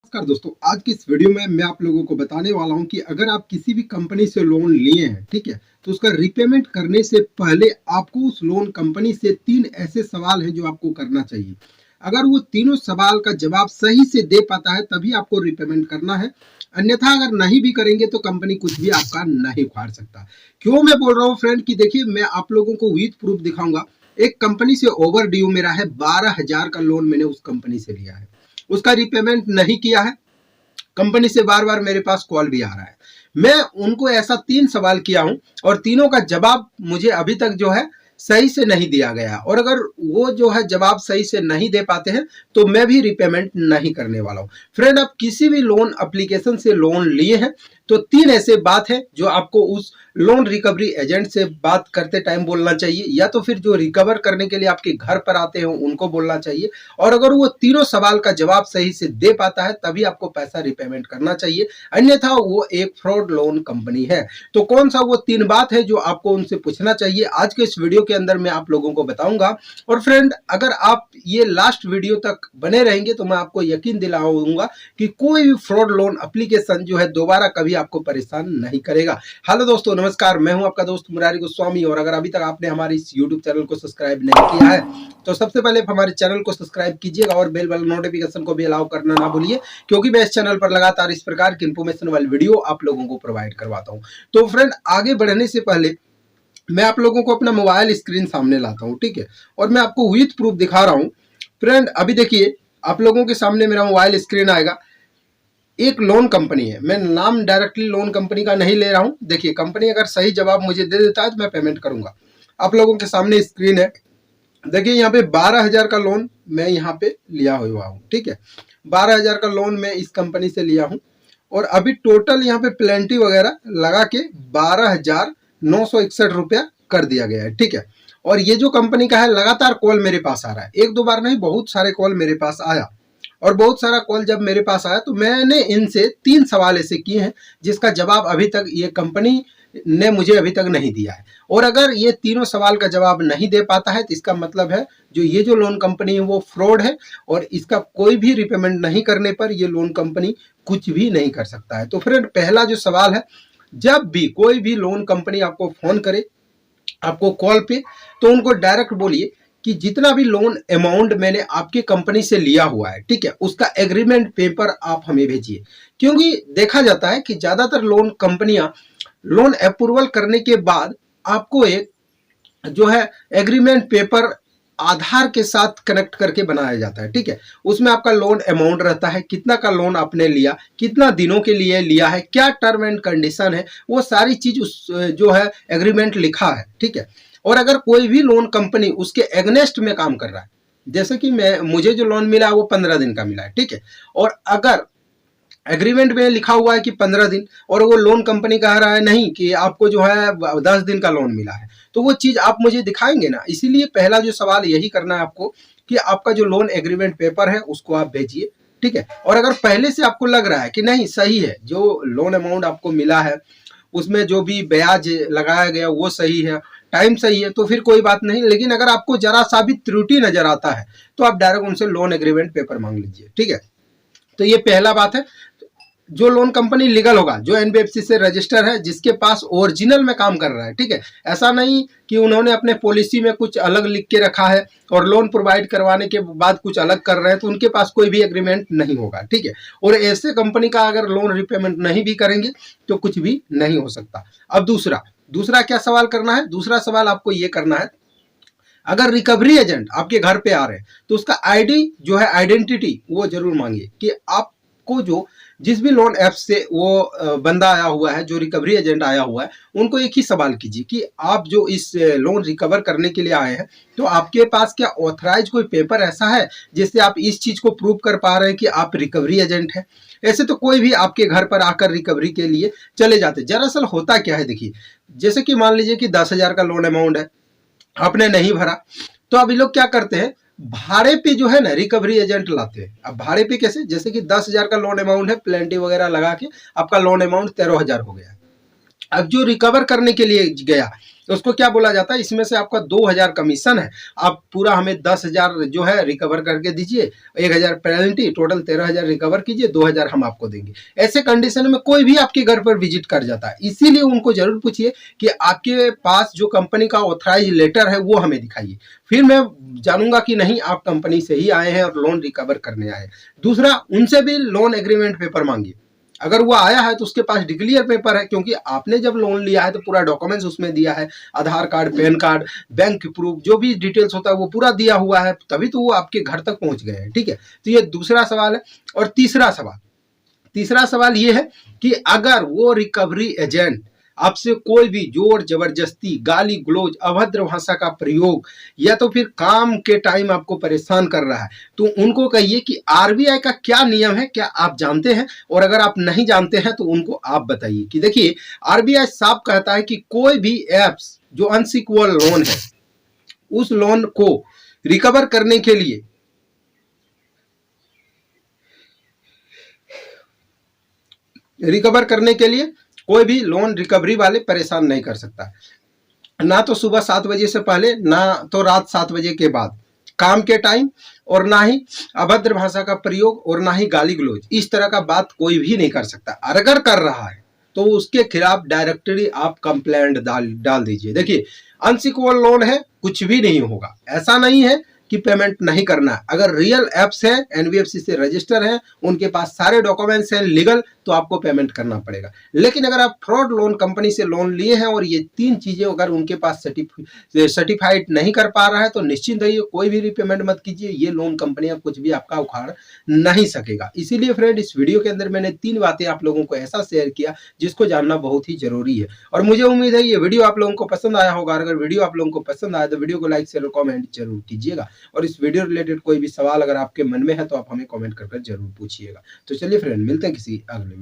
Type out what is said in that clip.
नमस्कार दोस्तों, आज की इस वीडियो में मैं आप लोगों को बताने वाला हूं कि अगर आप किसी भी कंपनी से लोन लिए हैं, ठीक है, तो उसका रीपेमेंट करने से पहले आपको उस लोन कंपनी से 3 ऐसे सवाल हैं जो आपको करना चाहिए। अगर वो तीनों सवाल का जवाब सही से दे पाता है तभी आपको रीपेमेंट करना है, अन्यथा अगर नहीं भी करेंगे तो कंपनी कुछ भी आपका नहीं उखाड़ सकता। क्यों मैं बोल रहा हूँ फ्रेंड कि देखिए, मैं आप लोगों को विद प्रूफ दिखाऊंगा। एक कंपनी से ओवर ड्यू मेरा है, 12,000 का लोन मैंने उस कंपनी से लिया है, उसका रीपेमेंट नहीं किया है। कंपनी से बार बार मेरे पास कॉल भी आ रहा है। मैं उनको ऐसा 3 सवाल किया हूं और तीनों का जवाब मुझे अभी तक जो है सही से नहीं दिया गया। और अगर वो जो है जवाब सही से नहीं दे पाते हैं तो मैं भी रिपेमेंट नहीं करने वाला हूं। फ्रेंड, आप किसी भी लोन एप्लीकेशन से लोन लिए हैं तो 3 ऐसे बात है जो आपको उस लोन रिकवरी एजेंट से बात करते टाइम बोलना चाहिए, या तो फिर जो रिकवर करने के लिए आपके घर पर आते हैं उनको बोलना चाहिए। और अगर वो तीनों सवाल का जवाब सही से दे पाता है तभी आपको पैसा रिपेमेंट करना चाहिए, अन्यथा वो एक फ्रॉड लोन कंपनी है। तो कौन सा वो 3 बात है जो आपको उनसे पूछना चाहिए, आज के इस वीडियो के अंदर मैं आप लोगों को बताऊंगा। और फ्रेंड, अगर आप ये लास्ट वीडियो तक बने रहेंगे तो मैं आपको यकीन दिलाऊंगा कि कोई भी फ्रॉड लोन एप्लीकेशन जो है दोबारा कभी आपको परेशान नहीं करेगा। हेलो दोस्तों, नमस्कार, मैं हूं आपका दोस्त मुरारी गोस्वामी। और अगर अभी तक आपने हमारे इस यूट्यूब चैनल को सब्सक्राइब नहीं किया है तो सबसे पहले हमारे चैनल को सब्सक्राइब कीजिएगा और बेल वाला नोटिफिकेशन को भी अलाउ करना ना भूलिए, क्योंकि मैं इस चैनल पर लगातार इस प्रकार की इंफॉर्मेशन वाली वीडियो आप लोगों को प्रोवाइड करवाता हूं। तो फ्रेंड, आगे बढ़ने से पहले मैं आप लोगों को अपना मोबाइल स्क्रीन सामने लाता हूं, ठीक है, और मैं आपको विद प्रूफ दिखा रहा हूं। फ्रेंड, अभी देखिए, आप लोगों के सामने मेरा मोबाइल स्क्रीन आएगा। एक लोन कंपनी है, मैं नाम डायरेक्टली लोन कंपनी का नहीं ले रहा हूं। देखिए, कंपनी अगर सही जवाब मुझे दे देता है तो मैं पेमेंट करूंगा। आप लोगों के सामने स्क्रीन है, देखिए यहाँ पे 12,000 का लोन मैं यहाँ पे लिया हुआ हूँ, ठीक है। 12,000 का लोन मैं इस कंपनी से लिया हूँ और अभी टोटल यहाँ पे प्लेंटी वगैरह लगा के 12,961 रुपया कर दिया गया है, ठीक है। और ये जो कंपनी का है, लगातार कॉल मेरे पास आ रहा है, एक दो बार नहीं, बहुत सारे कॉल मेरे पास आया। और बहुत सारा कॉल जब मेरे पास आया तो मैंने इनसे 3 सवाल ऐसे किए हैं जिसका जवाब अभी तक ये कंपनी ने मुझे अभी तक नहीं दिया है। और अगर ये तीनों सवाल का जवाब नहीं दे पाता है तो इसका मतलब है जो ये जो लोन कंपनी है वो फ्रॉड है, और इसका कोई भी रिपेमेंट नहीं करने पर ये लोन कंपनी कुछ भी नहीं कर सकता है। तो फ्रेंड, पहला जो सवाल है, जब भी कोई भी लोन कंपनी आपको फोन करे, आपको कॉल पे, तो उनको डायरेक्ट बोलिए कि जितना भी लोन अमाउंट मैंने आपकी कंपनी से लिया हुआ है, ठीक है, उसका एग्रीमेंट पेपर आप हमें भेजिए। क्योंकि देखा जाता है कि ज्यादातर लोन कंपनियां लोन अप्रूवल करने के बाद आपको एक जो है एग्रीमेंट पेपर आधार के साथ कनेक्ट करके बनाया जाता है, ठीक है। उसमें आपका लोन अमाउंट रहता है, कितना का लोन आपने लिया, कितना दिनों के लिए लिया है, क्या टर्म एंड कंडीशन है, वो सारी चीज उस जो है एग्रीमेंट लिखा है, ठीक है। और अगर कोई भी लोन कंपनी उसके एग्नेस्ट में काम कर रहा है, जैसे कि मुझे जो लोन मिला है वो 15 दिन का मिला है, ठीक है, और अगर एग्रीमेंट में लिखा हुआ है कि 15 दिन और वो लोन कंपनी कह रहा है नहीं कि आपको जो है 10 दिन का लोन मिला है, तो वो चीज आप मुझे दिखाएंगे ना। इसीलिए पहला जो सवाल यही करना है आपको कि आपका जो लोन एग्रीमेंट पेपर है उसको आप भेजिए, ठीक है। और अगर पहले से आपको लग रहा है कि नहीं सही है, जो लोन अमाउंट आपको मिला है उसमें जो भी ब्याज लगाया गया वो सही है, टाइम सही है, तो फिर कोई बात नहीं। लेकिन अगर आपको जरा सा भी त्रुटि नजर आता है तो आप डायरेक्ट उनसे लोन एग्रीमेंट पेपर मांग लीजिए, ठीक है। तो ये पहला बात है। जो लोन कंपनी लीगल होगा, जो एनबीएफसी से रजिस्टर है, जिसके पास ओरिजिनल में काम कर रहा है, ठीक है, ऐसा नहीं कि उन्होंने अपने पॉलिसी में कुछ अलग लिख के रखा है और लोन प्रोवाइड करवाने के बाद कुछ अलग कर रहे हैं, तो उनके पास कोई भी एग्रीमेंट नहीं होगा, ठीक है। और ऐसे कंपनी का अगर लोन रिपेमेंट नहीं भी करेंगे तो कुछ भी नहीं हो सकता। अब दूसरा क्या सवाल करना है, दूसरा सवाल आपको ये करना है, अगर रिकवरी एजेंट आपके घर पे आ रहे हैं तो उसका आईडी जो है, आइडेंटिटी, वो जरूर मांगिए कि आपको जो जिस भी लोन ऐप से वो बंदा आया हुआ है, जो रिकवरी एजेंट आया हुआ है, उनको एक ही सवाल कीजिए कि आप जो इस लोन रिकवर करने के लिए आए हैं तो आपके पास क्या ऑथराइज कोई पेपर ऐसा है जिससे आप इस चीज को प्रूव कर पा रहे हैं कि आप रिकवरी एजेंट हैं। ऐसे तो कोई भी आपके घर पर आकर रिकवरी के लिए चले जाते। दरअसल होता क्या है, देखिए, जैसे कि मान लीजिए कि 10,000 का लोन अमाउंट है, आपने नहीं भरा, तो अभी लोग क्या करते हैं, भाड़े पे जो है ना रिकवरी एजेंट लाते हैं। अब भाड़े पे कैसे, जैसे कि 10,000 का लोन अमाउंट है, प्लेंटी वगैरह लगा के आपका लोन अमाउंट 13,000 हो गया, अब जो रिकवर करने के लिए गया उसको क्या बोला जाता है, इसमें से आपका 2000 कमीशन है, आप पूरा हमें 10,000 जो है रिकवर करके दीजिए, 1000 पेनल्टी, टोटल 13,000 रिकवर कीजिए, 2000 हम आपको देंगे। ऐसे कंडीशन में कोई भी आपके घर पर विजिट कर जाता है, इसीलिए उनको जरूर पूछिए कि आपके पास जो कंपनी का ऑथराइज लेटर है वो हमें दिखाइए, फिर मैं जानूंगा कि नहीं आप कंपनी से ही आए हैं और लोन रिकवर करने आए। दूसरा, उनसे भी लोन एग्रीमेंट पेपर मांगिए, अगर वो आया है तो उसके पास डिक्लियर पेपर है, क्योंकि आपने जब लोन लिया है तो पूरा डॉक्यूमेंट्स उसमें दिया है, Aadhaar card, PAN card, bank proof, जो भी डिटेल्स होता है वो पूरा दिया हुआ है, तभी तो वो आपके घर तक पहुंच गए हैं। ठीक है, तो ये दूसरा सवाल है। और तीसरा सवाल ये है कि अगर वो रिकवरी एजेंट आपसे कोई भी जोर जबरदस्ती, गाली गलौज, अभद्र भाषा का प्रयोग या तो फिर काम के टाइम आपको परेशान कर रहा है, तो उनको कहिए कि आरबीआई का क्या नियम है, क्या आप जानते हैं? और अगर आप नहीं जानते हैं तो उनको आप बताइए कि देखिए, आरबीआई साफ कहता है कि कोई भी एप्स जो अनसिक्योर लोन है, उस लोन को रिकवर करने के लिए कोई भी लोन रिकवरी वाले परेशान नहीं कर सकता, ना तो सुबह 7 बजे से पहले, ना तो रात 7 बजे के बाद, काम के टाइम, और ना ही अभद्र भाषा का प्रयोग, और ना ही गाली गलौज, इस तरह का बात कोई भी नहीं कर सकता। अगर कर रहा है तो उसके खिलाफ डायरेक्टली आप कंप्लेंट डाल दीजिए। देखिए, अनसिक्योर लोन है, कुछ भी नहीं होगा, ऐसा नहीं है कि पेमेंट नहीं करना है। अगर रियल एप्स है, एनबीएफसी से रजिस्टर है, उनके पास सारे डॉक्यूमेंट्स हैं लीगल, तो आपको पेमेंट करना पड़ेगा। लेकिन अगर आप फ्रॉड लोन कंपनी से लोन लिए हैं और ये 3 चीजें अगर उनके पास सर्टिफाइड नहीं कर पा रहा है, तो निश्चिंत रहिए, कोई भी रीपेमेंट मत कीजिए, ये लोन कंपनियां कुछ भी आपका उखाड़ नहीं सकेगा। इसीलिए फ्रेंड, इस वीडियो के अंदर मैंने 3 बातें आप लोगों को ऐसा शेयर किया जिसको जानना बहुत ही जरूरी है। और मुझे उम्मीद है ये वीडियो आप लोगों को पसंद आया होगा। अगर वीडियो आप लोगों को पसंद आया तो वीडियो को लाइक, शेयर और कमेंट जरूर कीजिएगा। और इस वीडियो रिलेटेड कोई भी सवाल अगर आपके मन में है तो आप हमें कमेंट कर जरूर पूछिएगा। तो चलिए फ्रेंड, मिलते हैं किसी अगले वीडियो।